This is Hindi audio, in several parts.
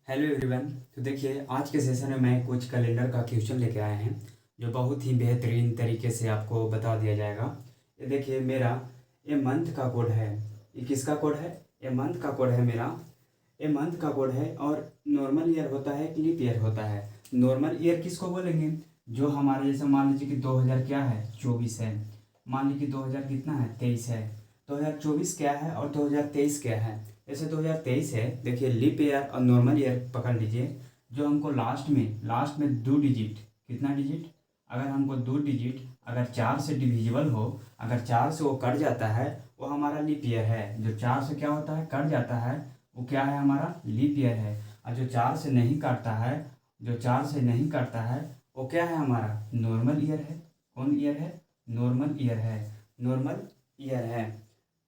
Hello everyone. तो देखिए, आज के सेशन में मैं कुछ कैलेंडर का क्वेश्चन लेके आए हैं जो बहुत ही बेहतरीन तरीके से आपको बता दिया जाएगा। ये देखिए, मेरा ये मंथ का कोड है। ये किसका कोड है? ये मंथ का कोड है मेरा। ये मंथ का कोड है और नॉर्मल ईयर होता है, एक लीप ईयर होता है। नॉर्मल ईयर किसको बोलेंगे? जो हमारा जैसे मान लीजिए कि 2000 क्या है, 24 है। मान लीजिए कि 2000 कितना है, 23 है। 2024 क्या है और 2023 क्या है? जैसे 2023 है, देखिए लीप ईयर और नॉर्मल ईयर पकड़ लीजिए। जो हमको लास्ट में दो डिजिट, कितना डिजिट? अगर हमको दो डिजिट अगर 4 से डिविजिबल हो, अगर 4 से वो कट जाता है, वो हमारा लीप ईयर है। जो 4 से क्या होता है, कट जाता है, वो क्या है, हमारा लीप ईयर है। और जो 4 से नहीं काटता है, जो 4 से नहीं काटता है, वो क्या है, हमारा नॉर्मल ईयर है। कौन ईयर है? नॉर्मल ईयर है। नॉर्मल ईयर है।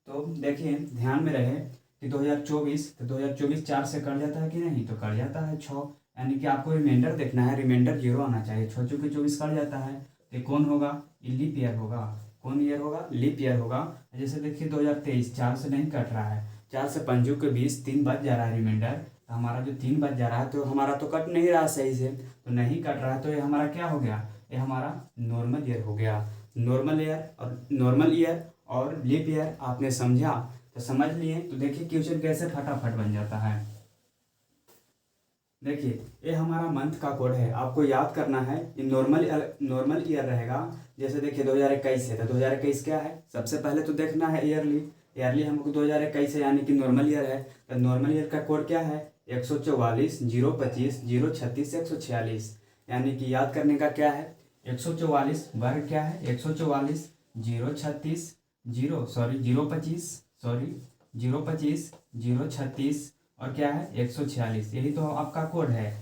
तो देखिए, ध्यान में रहे कि 2024, तो 2024 4 से कट जाता है कि नहीं? तो कट जाता है 6। यानी कि आपको रिमाइंडर देखना है, रिमाइंडर 0 आना चाहिए। 6 चूँकि 24 कट जाता है, तो ये कौन होगा? ये लीप ईयर होगा। कौन ईयर होगा? लीप ईयर होगा। जैसे देखिए 2023 4 से नहीं कट रहा है, 4 से 5 के 20, 3 बच जा रहा है रिमाइंडर। तो हमारा जो 3 बच जा रहा है, तो हमारा तो कट नहीं रहा सही से, तो नहीं कट रहा है, तो ये हमारा क्या हो गया? ये हमारा नॉर्मल ईयर हो गया। नॉर्मल ईयर और लीप ईयर आपने समझा? तो समझ लिए। तो देखिए क्वेश्चन कैसे फटाफट बन जाता है। देखिए, ये हमारा मंथ का कोड है, आपको याद करना है। ये नॉर्मल ईयर रहेगा। जैसे देखिए 2021 है, तो 2021 क्या है? सबसे पहले तो देखना है ईयरली। ईयरली हमको 2021 है, यानी कि नॉर्मल ईयर है। तो नॉर्मल ईयर का कोड क्या है? 144 025 036 146। यानी कि याद करने का क्या है? 144 वर्ग क्या है? 144 036 025 036 और क्या है? 146। यही तो आपका कोड है।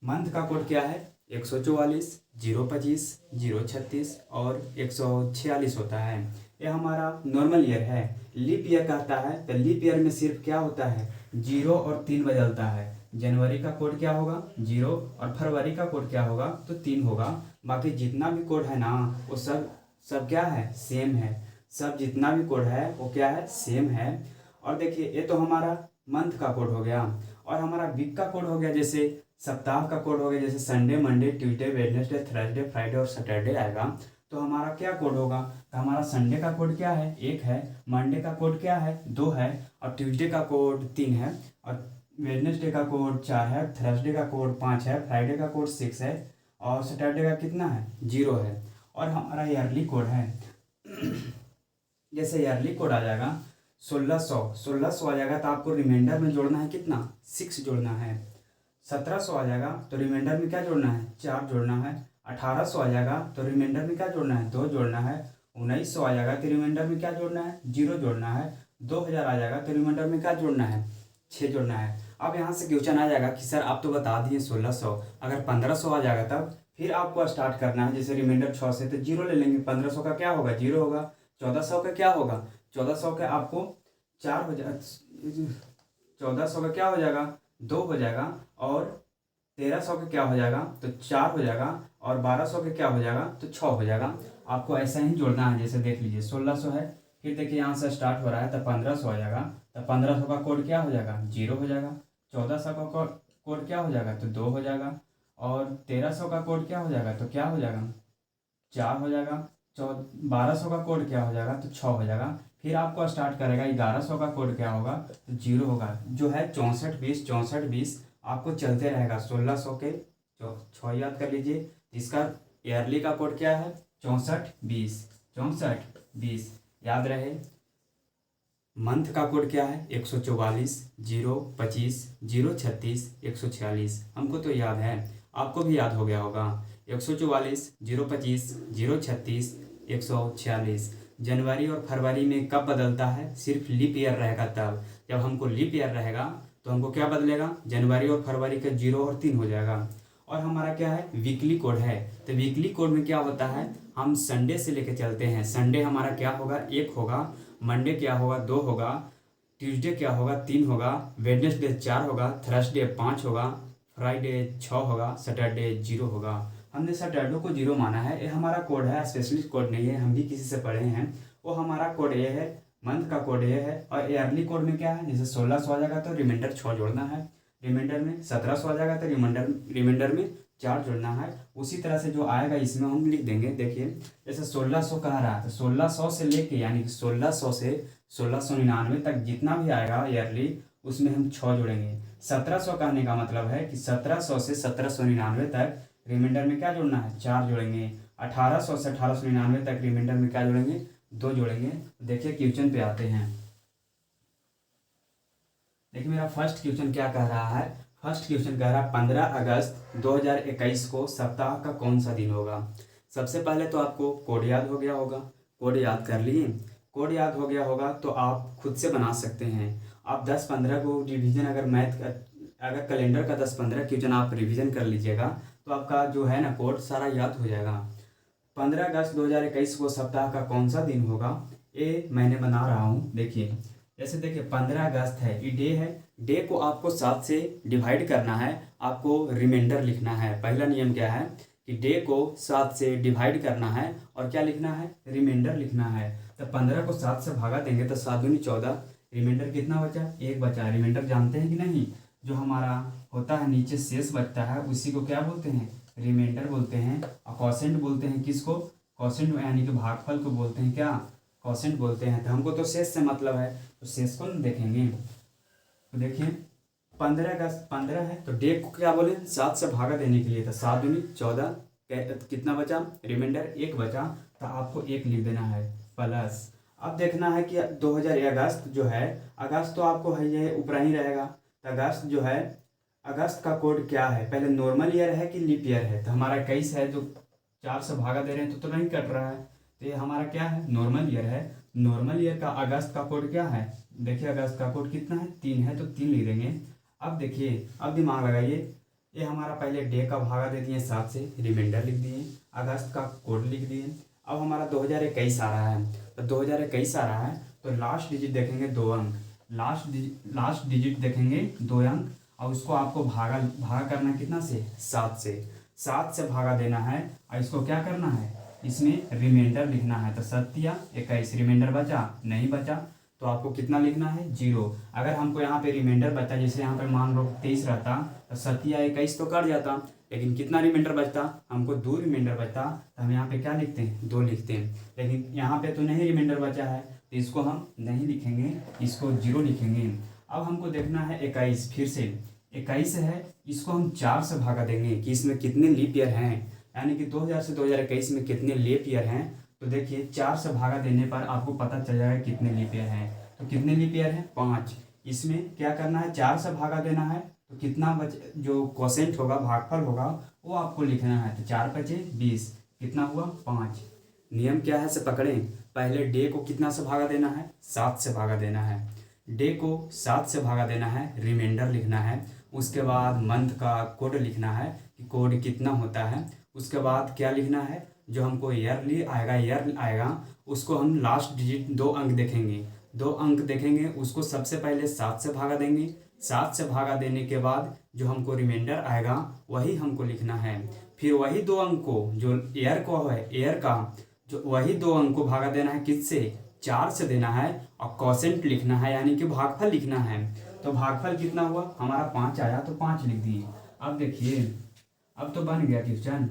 मंथ का कोड क्या है? 144 025 036 और 146 होता है। ये हमारा नॉर्मल ईयर है। लीप ईयर कहता है, तो लीप ईयर में सिर्फ क्या होता है? 0 और 3 बदलता है। जनवरी का कोड क्या होगा? 0। और फरवरी का कोड क्या होगा? तो 3 होगा। बाकी जितना भी कोड है ना, वो सब सब क्या है? सेम है। सब जितना भी कोड है वो क्या है? सेम है। और देखिए, ये तो हमारा मंथ का कोड हो गया। और हमारा वीक का कोड हो गया, जैसे सप्ताह का कोड हो गया। जैसे Sunday, Monday, Tuesday, Wednesday, Thursday, Friday और सैटरडे आएगा। तो हमारा क्या कोड होगा? तो हमारा संडे का कोड क्या है? 1 है। मंडे का कोड क्या है? 2 है। और ट्यूसडे का कोड 3 है। और वेडनेसडे का कोड 4 है। थर्सडे का कोड 5 है। फ्राइडे का कोड 6 है। और सैटरडे का कितना है? 0 है। और हमारा ईयरली कोड है। जैसे ईयरली कोड आ जाएगा 1600 आ जाएगा, तो आपको रिमाइंडर में जोड़ना है कितना? 6 जोड़ना है। 1700 आ जाएगा, तो रिमाइंडर में क्या जोड़ना है? 4 जोड़ना है। 1800 आ जाएगा, तो रिमाइंडर में क्या जोड़ना है? 2 जोड़ना है। 1900 आ जाएगा, तो रिमाइंडर में क्या जोड़ना है? 0 जोड़ना है। 2000 आ जाएगा, तो रिमाइंडर में क्या जोड़ना है? 6 जोड़ना है। अब यहाँ से क्वेश्चन आ जाएगा कि सर आप तो बता दिए 1600, अगर 1500 आ जाएगा तब फिर आपको स्टार्ट करना है। जैसे रिमाइंडर 6 से, तो 0 ले लेंगे। 1500 का क्या होगा? 0 होगा। 1400 का क्या होगा? 1400 का आपको 4 हो जाएगा। 1400 का क्या हो जाएगा? 2 हो जाएगा। और 1300 का क्या हो जाएगा? तो 4 हो जाएगा। और 1200 का क्या हो जाएगा? तो 6 हो जाएगा। आपको ऐसा ही जोड़ना है। जैसे देख लीजिए 1600 है, फिर देखिए यहाँ से स्टार्ट हो रहा है, तो 1500 आ जाएगा। तो 1500 का कोड क्या हो जाएगा? 0 हो जाएगा। 1400 का कोड क्या हो जाएगा? तो 2 हो जाएगा। और 1300 का कोड क्या हो जाएगा? तो क्या हो जाएगा? 4 हो जाएगा। 1200 का कोड क्या हो जाएगा? तो 6 हो जाएगा। फिर आपको स्टार्ट करेगा। 1100 का कोड क्या होगा? तो 0 होगा। जो है 64 20 आपको चलते रहेगा। 1600 के 6 याद कर लीजिए। इसका ईयरली का कोड क्या है? 64 20 याद रहे। मंथ का कोड क्या है? 144 025 036 146। हमको तो याद है, आपको भी याद हो गया होगा। 144 025 036 146। जनवरी और फरवरी में कब बदलता है? सिर्फ लीप ईयर रहेगा तब। जब हमको लीप ईयर रहेगा तो हमको क्या बदलेगा? जनवरी और फरवरी का 0 और 3 हो जाएगा। और हमारा क्या है? वीकली कोड है। तो वीकली कोड में क्या होता है? हम संडे से लेके चलते हैं। संडे हमारा क्या होगा? 1 होगा। मंडे क्या होगा? 2 होगा। ट्यूसडे क्या होगा? 3 होगा। वेडनेसडे 4 होगा। थर्सडे 5 होगा। फ्राइडे 6 होगा। सैटरडे 0 होगा। हमने सैटरडे को 0 माना है। ये हमारा कोड है, स्पेशलिस्ट कोड नहीं है, हम भी किसी से पढ़े हैं। वो हमारा कोड ये है। मंथ का कोड ये है। और ईयरली कोड में क्या है? जैसे 1600 आ जाएगा, तो रिमाइंडर 6 जोड़ना है। रिमाइंडर में 1700 आ जाएगा, तो रिमाइंडर में 4 जोड़ना है। उसी तरह से जो आएगा इसमें हम लिख देंगे। देखिए जैसे 1600 कह रहा है, तो 1600 से लेके यानी कि 1600 से 1699 तक जितना भी आएगा ईयरली, उसमें हम 6 जोड़ेंगे। 1700 कहने का मतलब है कि 1700 से 1799 तक रिमाइंडर में क्या जोड़ना है, 4 जोड़ेंगे। 1800 से 1899 तक रिमाइंडर में क्या जोड़ेंगे, 2 जोड़ेंगे। देखिए क्वेश्चन पे आते हैं। देखिए मेरा फर्स्ट क्वेश्चन क्या कह रहा है। फर्स्ट क्वेश्चन कह रहा है 15 अगस्त 2021 को सप्ताह का कौन सा दिन होगा। सबसे पहले तो आपको कोड याद हो गया होगा, कोड याद कर लिए। कोड याद हो गया होगा तो आप खुद से बना सकते हैं। आप 10-15 को रिवीजन, अगर कैलेंडर का 10-15 क्वेश्चन आप रिवीजन कर लीजिएगा तो आपका जो है ना कोड सारा याद हो जाएगा। 15 अगस्त 2021 को सप्ताह का कौन सा दिन होगा, ये मैंने बना रहा हूँ। देखिए जैसे देखिए 15 अगस्त है, ये डे है। डे को आपको 7 से डिवाइड करना है, आपको रिमाइंडर लिखना है। पहला नियम क्या है कि डे को 7 से डिवाइड करना है और क्या लिखना है, रिमाइंडर लिखना है। तो 15 को 7 से भागा देंगे तो 7 दूनी 14, रिमाइंडर कितना बचा, 1 बचा। रिमाइंडर जानते हैं कि नहीं, जो हमारा होता है नीचे शेष बचता है उसी को क्या बोलते हैं, रिमाइंडर बोलते हैं। और क्वोशिएंट बोलते हैं किसको, क्वोशिएंट यानी कि भागफल को बोलते हैं क्या, क्वोशिएंट बोलते हैं। तो हमको तो शेष से मतलब है, तो शेष को देखेंगे। तो देखिए 15 अगस्त 15 है, तो डे को क्या बोले 7 से भागा देने के लिए, तो 7 दूनी 14, कितना बचा, रिमाइंडर 1 बचा। तो आपको 1 लिख देना है प्लस। अब देखना है कि 2000 अगस्त जो है, अगस्त तो आपको है ये ऊपर ही रहेगा। तो अगस्त जो है, अगस्त का कोड क्या है, पहले नॉर्मल ईयर है कि लीप ईयर है। तो हमारा 21 है, जो 4 से भागा दे रहे हैं तो नहीं कट रहा है, तो ये हमारा क्या है, नॉर्मल ईयर है। नॉर्मल ईयर का अगस्त का कोड क्या है, देखिए अगस्त का कोड कितना है, 3 है, तो 3 लिख देंगे। अब देखिए, अब दिमाग लगाइए, ये हमारा पहले डे का भागा दे दिए 7 से, रिमाइंडर लिख दिए, अगस्त का कोड लिख दिए। अब हमारा 2021 आ रहा है, तो 2021 आ रहा है तो लास्ट डिजिट देखेंगे 2 अंक, लास्ट डिजिट देखेंगे 2 अंक, और उसको आपको भागा करना कितना से, 7 से। 7 से भागा देना है और इसको क्या करना है, इसमें रिमाइंडर लिखना है। तो 7×21, रिमाइंडर बचा, नहीं बचा तो आपको कितना लिखना है, 0। अगर हमको यहाँ पे रिमाइंडर बचा, जैसे यहाँ पे मान लो 23 रहता, तो 7×21 तो कट जाता, लेकिन कितना रिमाइंडर बचता, हमको 2 रिमाइंडर बचता। तो हम यहाँ पे क्या लिखते हैं, 2 लिखते हैं। लेकिन यहाँ पे तो नहीं रिमाइंडर बचा है, तो इसको हम नहीं लिखेंगे, इसको 0 लिखेंगे। अब हमको देखना है 21, फिर से 21 है, इसको हम 4 से भागा देंगे कि इसमें कितने लीप ईयर हैं, यानी कि 2000 से 2021 में कितने लीप ईयर हैं। तो देखिए 4 से भागा देने पर आपको पता चल जाएगा कितने लीप ईयर हैं। तो कितने लीप ईयर हैं, 5। इसमें क्या करना है, 4 से भागा देना है, तो कितना जो क्वोशिएंट होगा, भागफल होगा, वो आपको लिखना है। तो 4×5 = 20, कितना हुआ, 5। नियम क्या है से पकड़ें, पहले डे को कितना से भागा देना है, 7 से भागा देना है। डे को 7 से भागा देना है, रिमाइंडर लिखना है। उसके बाद मंथ का कोड लिखना है कि कोड कितना होता है। उसके बाद क्या लिखना है, जो हमको ईयर आएगा उसको हम लास्ट डिजिट 2 अंक देखेंगे, 2 अंक देखेंगे, उसको सबसे पहले 7 से भागा देंगे। 7 से भागा देने के बाद जो हमको रिमाइंडर आएगा वही हमको लिखना है। फिर वही 2 अंक को, जो ईयर को है, ईयर का जो वही 2 अंक को भागा देना है किससे, 4 से देना है, और क्वोशिएंट लिखना है, यानी कि भागफल लिखना है। तो भागफल कितना हुआ हमारा, 5 आया, तो 5 लिख दिए। अब देखिए, अब तो बन गया क्वेश्चन।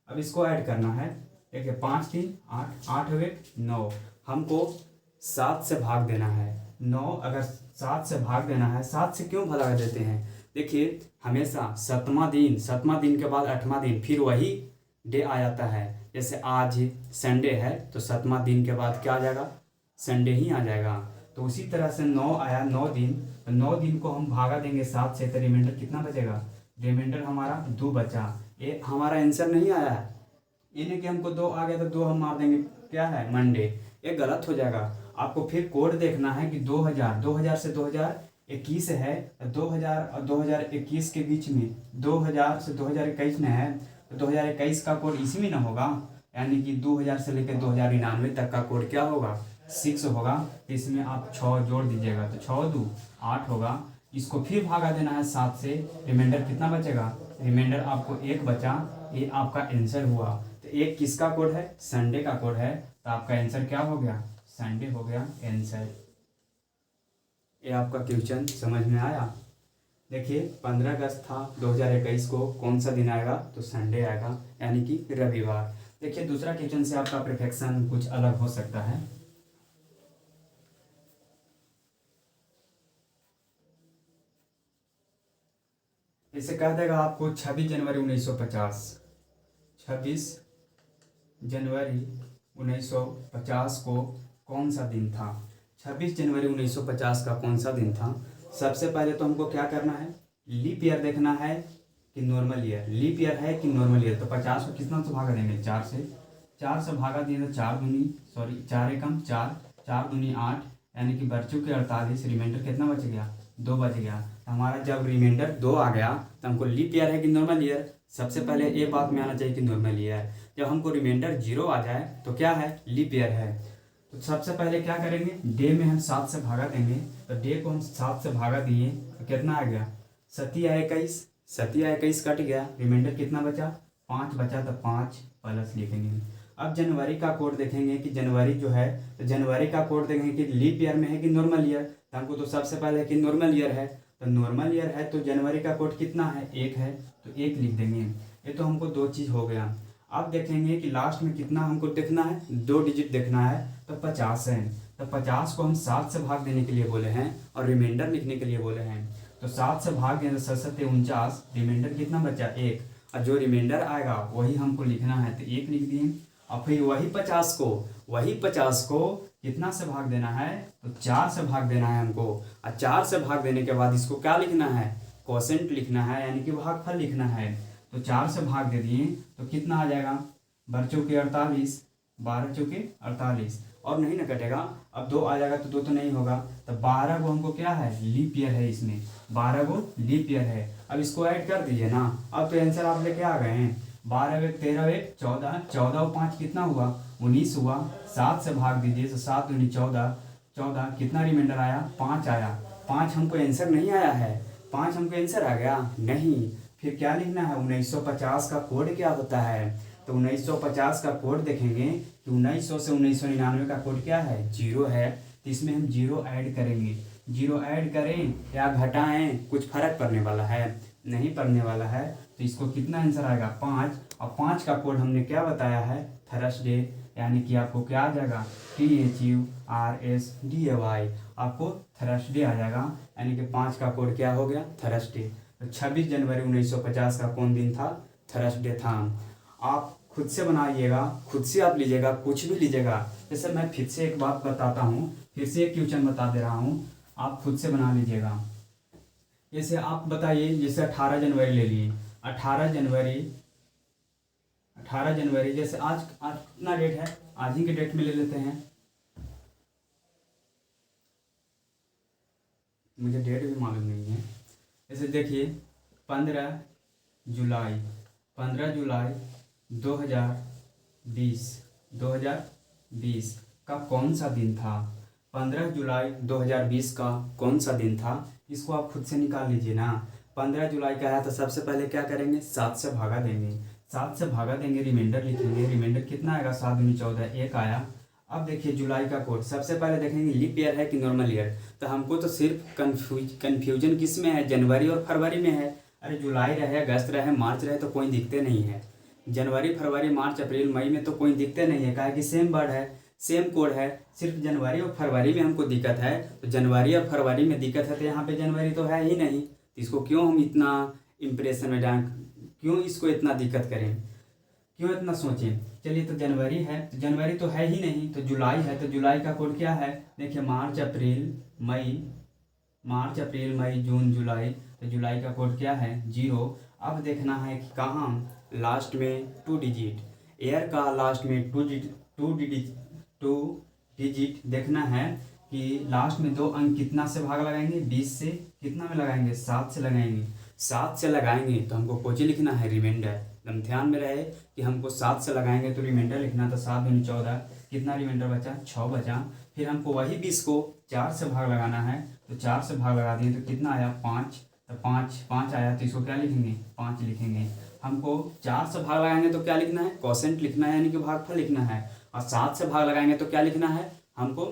अब इसको ऐड करना है। देखिए 5×3 = 8, 8 हुए 9, हमको 7 से भाग देना है। 9 अगर 7 से भाग देना है, 7 से क्यों भगा देते हैं, देखिए हमेशा 7वां दिन के बाद 8वां दिन फिर वही डे आ जाता है। जैसे आज संडे है तो 7वां दिन के बाद क्या आ जाएगा, संडे ही आ जाएगा। तो उसी तरह से 9 आया, 9 दिन, तो 9 दिन को हम भागा देंगे 7 से, तो रिमाइंडर कितना बचेगा, रिमाइंडर हमारा 2 बचा। ये हमारा आंसर नहीं आया है, ये नहीं कि हमको 2 आ गया तो 2 हम मार देंगे, क्या है, मंडे, ये गलत हो जाएगा। आपको फिर कोड देखना है कि 2000 से 2021 है, 2000 और 2021 के बीच में 2000 से 2021 में है, तो 2021 का कोड इसी में ना होगा, यानी कि 2000 से लेकर 2099 तक का कोड क्या होगा, 6 होगा। इसमें आप 6 जोड़ दीजिएगा, तो 6×2 = 8 होगा। इसको फिर भागा देना है 7 से, रिमाइंडर कितना बचेगा, रिमाइंडर आपको 1 बचा, ये आपका आंसर हुआ। तो 1 किसका कोड है, संडे का कोड है, तो आपका आंसर क्या हो गया, संडे हो गया आंसर। ये आपका क्वेश्चन समझ में आया। देखिए 15 अगस्त था 2021 को, कौन सा दिन आएगा? तो संडे आएगा, यानी कि रविवार। देखिए दूसरा क्वेश्चन से आपका प्रिफिक्सन कुछ अलग हो सकता है। इसे कह देगा आपको 26 जनवरी 1950। 26 जनवरी 1950 को कौन सा दिन था? 26 जनवरी 1950 का कौन सा दिन था? सबसे पहले तो हमको क्या करना है, लीप ईयर देखना है कि नॉर्मल ईयर। लीप ईयर है कि नॉर्मल ईयर? तो 50 को कितना से भागा देंगे? 4 से। 4 से भागा दिए तो 4 एकम 4, 4 दूनी 8, यानी कि बच्चों के 48। रिमाइंडर कितना बच गया? 2 बच गया। तो हमारा जब रिमाइंडर 2 आ गया तो हमको लीप ईयर है कि नॉर्मल ईयर? सबसे पहले ये बात में आना चाहिए कि नॉर्मल ईयर। जब हमको रिमाइंडर 0 आ जाए तो क्या है? लीप ईयर है। तो सबसे पहले क्या करेंगे, डे में हम 7 से भागा देंगे। तो डे को हम 7 से भागा दिए तो कितना आ गया? 7 या 21 कट गया। रिमाइंडर कितना बचा? 5 बचा। तो 5 प्लस लिखेंगे। अब जनवरी का कोड देखेंगे कि जनवरी जो है, तो जनवरी का कोड देखेंगे कि लीप ईयर में है कि नॉर्मल ईयर। तो हमको तो सबसे पहले कि नॉर्मल ईयर है, तो नॉर्मल ईयर है तो जनवरी का कोड कितना है? 1 है, तो 1 लिख देंगे। ये तो हमको 2 चीज़ हो गया। अब देखेंगे कि लास्ट में कितना हमको देखना है, 2 डिजिट देखना है, तो 50 है। तो 50 को हम 7 से भाग देने के लिए बोले हैं और रिमाइंडर लिखने के लिए बोले हैं। तो 7 से भाग दें तो 7 49, रिमाइंडर कितना बचा? 1। और जो रिमाइंडर आएगा वही हमको लिखना है, तो 1 लिख दिए। और फिर वही 50 को कितना से भाग देना है? तो 4 से भाग देना है हमको। और 4 से भाग देने के बाद इसको क्या लिखना है? कोसेंट लिखना है, यानी कि भागफल लिखना है। तो 4 से भाग दे दिए तो कितना आ जाएगा? बच्चों के 48, 12 चौके 48, और नहीं ना कटेगा। अब 2 आ जाएगा तो 2 तो नहीं होगा। तो 12 को हमको क्या है? लीप ईयर है इसमें, 12 को लीप ईयर है। अब इसको ऐड कर दीजिए ना। अब तो आंसर आप लेके आ गए हैं। 12 एक 13 एक 14, 14 और 5 कितना हुआ? 19 हुआ। 7 से भाग दीजिए तो 7 दूनी 14, 14 कितना रिमाइंडर आया? 5 आया। 5 हमको आंसर नहीं आया है, 5 हमको आंसर आ गया नहीं। फिर क्या लिखना है? 1950 का कोड क्या होता है? तो 1950 का कोड देखेंगे कि 1900 से 1999 का कोड क्या है? 0 है। तो इसमें हम 0 ऐड करेंगे। 0 ऐड करें या घटाएं, कुछ फर्क पड़ने वाला है? नहीं पड़ने वाला है। तो इसको कितना आंसर आएगा? 5। और 5 का कोड हमने क्या बताया है? थर्सडे, यानी कि आपको क्या आ जाएगा? THURSDAY, आपको थर्सडे आ जाएगा। यानी कि 5 का कोड क्या हो गया? थर्सडे। तो 26 जनवरी 1950 का कौन दिन था? थर्सडे था। आप खुद से बनाइएगा, खुद से आप लीजिएगा, कुछ भी लीजिएगा। जैसे मैं फिर से एक बात बताता हूँ, फिर से एक क्वेश्चन बता दे रहा हूँ, आप खुद से बना लीजिएगा। जैसे आप बताइए, जैसे 18 जनवरी ले लिए। 18 जनवरी जैसे आज कितना डेट है? आज ही के डेट में ले लेते हैं। मुझे डेट भी मालूम नहीं है। जैसे देखिए 15 जुलाई 2020 का कौन सा दिन था? 15 जुलाई 2020 का कौन सा दिन था? इसको आप खुद से निकाल लीजिए ना। 15 जुलाई का है तो सबसे पहले क्या करेंगे? 7 से भागा देंगे। 7 से भागा देंगे, रिमाइंडर लिखेंगे। रिमाइंडर कितना आएगा? 7 दूनी 14, 1 आया। अब देखिए जुलाई का कोड, सबसे पहले देखेंगे लीप ईयर है कि नॉर्मल ईयर। तो हमको तो सिर्फ कन्फ्यूजन किस में है? जनवरी और फरवरी में है। अरे जुलाई रहे, अगस्त रहे, मार्च रहे तो कोई दिखते नहीं है। जनवरी, फरवरी, मार्च, अप्रैल, मई में तो कोई दिखते नहीं है, काहे कि सेम वर्ड है, सेम कोड है। सिर्फ जनवरी और फरवरी में हमको दिक्कत है। तो जनवरी और फरवरी में दिक्कत है तो यहाँ पे जनवरी तो है ही नहीं। तो इसको क्यों हम इतना इम्प्रेशन में जाएं, क्यों इसको इतना दिक्कत करें, क्यों इतना सोचें? चलिए, तो जनवरी है तो जनवरी तो है ही नहीं। तो जुलाई है तो जुलाई का कोड क्या है? देखिए मार्च अप्रैल मई जून जुलाई। तो जुलाई का कोड क्या है? 0। अब देखना है कि कहाँ लास्ट में 2 डिजिट, ईयर का लास्ट में 2 डिजिट देखना है कि लास्ट में 2 अंक कितना से भाग लगाएंगे? 20 से। कितना में लगाएंगे? 7 से लगाएंगे। 7 से लगाएंगे तो हमको कोची लिखना है? रिमाइंडर। एकदम ध्यान में रहे कि हमको 7 से लगाएंगे तो रिमाइंडर लिखना। तो 7 दूनी 14, कितना रिमाइंडर बचा? 6 बचा। फिर हमको वही 20 को 4 से भाग लगाना है। तो 4 से भाग लगा दिए तो कितना आया? 5। तो 5 आया तो इसको क्या लिखेंगे? 5 लिखेंगे। हमको 4 से भाग लगाएंगे तो क्या लिखना है? कोसेंट लिखना है, यानी कि भागफल लिखना है। और 7 से भाग लगाएंगे तो क्या लिखना है? हमको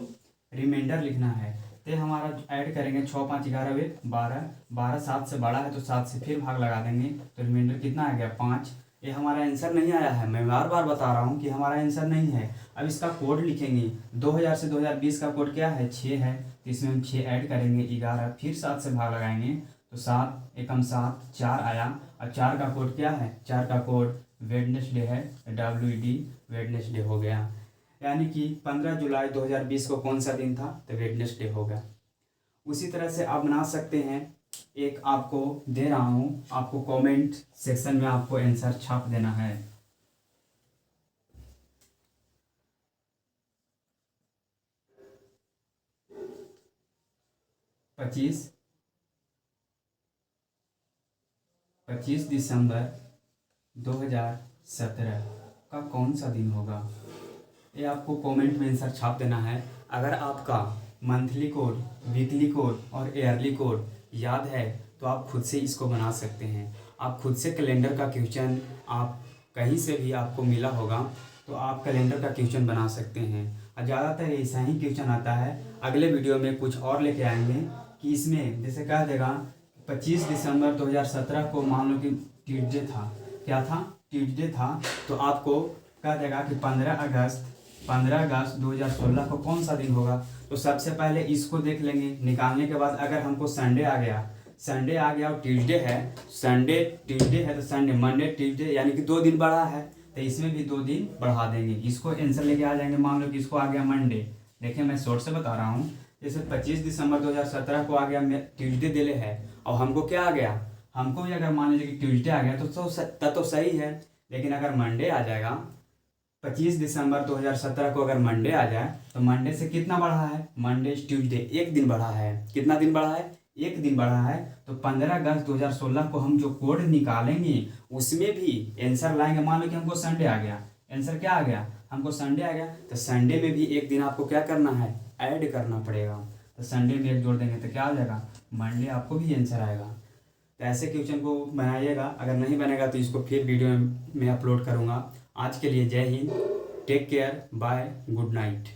रिमाइंडर लिखना है। तो ये हमारा ऐड करेंगे 6 5 11 वे 12, 12 7 से बड़ा है तो 7 से फिर भाग लगा देंगे तो रिमाइंडर कितना आ गया 5। ये हमारा आंसर नहीं आया है, मैं बार बार बता रहा हूँ कि हमारा आंसर नहीं है। अब इसका कोड लिखेंगे, 2000 से 2020 का कोड क्या है 6 है, तो इसमें हम 6 ऐड करेंगे 11, फिर 7 से भाग लगाएंगे तो 7 एकम 7 4 आया। और 4 का कोड क्या है, 4 का कोड वेडनेसडे है, WED वेडनेसडे हो गया। यानी कि 15 जुलाई 2020 को कौन सा दिन था, तो वेडनेसडे होगा। उसी तरह से आप बना सकते हैं। एक आपको दे रहा हूँ, आपको कमेंट सेक्शन में आपको आंसर छाप देना है। पच्चीस दिसंबर 2017 का कौन सा दिन होगा, ये आपको कमेंट में आंसर छाप देना है। अगर आपका मंथली कोड, वीकली कोड और ईयरली कोड याद है तो आप खुद से इसको बना सकते हैं। आप खुद से कैलेंडर का क्वेश्चन आप कहीं से भी आपको मिला होगा तो आप कैलेंडर का क्वेश्चन बना सकते हैं। और ज़्यादातर ऐसा ही क्वेश्चन आता है। अगले वीडियो में कुछ और लेके आएंगे कि इसमें जैसे कह देगा 25 दिसंबर 2017 को मान लो कि ट्यूसडे था, क्या था, ट्यूसडे था, तो आपको कह देगा कि 15 अगस्त 2016 को कौन सा दिन होगा। तो सबसे पहले इसको देख लेंगे, निकालने के बाद अगर हमको संडे आ गया और ट्यूसडे है, संडे ट्यूसडे है तो संडे मंडे ट्यूसडे यानी कि 2 दिन बढ़ा है तो इसमें भी 2 दिन बढ़ा देंगे। इसको आंसर लेके आ जाएंगे। मान लो कि इसको आ गया मंडे, देखिए मैं शॉर्ट से बता रहा हूँ। जैसे 25 दिसंबर 2017 को आ गया ट्यूसडे दिले है और हमको क्या आ गया, हमको भी अगर मान लीजिए कि ट्यूसडे आ गया तब तो सही है। लेकिन अगर मंडे आ जाएगा, 25 दिसंबर 2017 को अगर मंडे आ जाए तो मंडे से कितना बढ़ा है, मंडे ट्यूसडे 1 दिन बढ़ा है। कितना दिन बढ़ा है, 1 दिन बढ़ा है। तो 15 अगस्त 2016 को हम जो कोड निकालेंगे उसमें भी आंसर लाएंगे। मान लो कि हमको संडे आ गया, आंसर क्या आ गया, हमको संडे आ गया, तो संडे में भी 1 दिन आपको क्या करना है, ऐड करना पड़ेगा। तो संडे में 1 जोड़ देंगे तो क्या आ जाएगा, मंडे आपको भी आंसर आएगा। तो ऐसे क्वेश्चन को बनाइएगा। अगर नहीं बनेगा तो इसको फिर वीडियो में अपलोड करूँगा। आज के लिए जय हिंद, take care, bye, good night.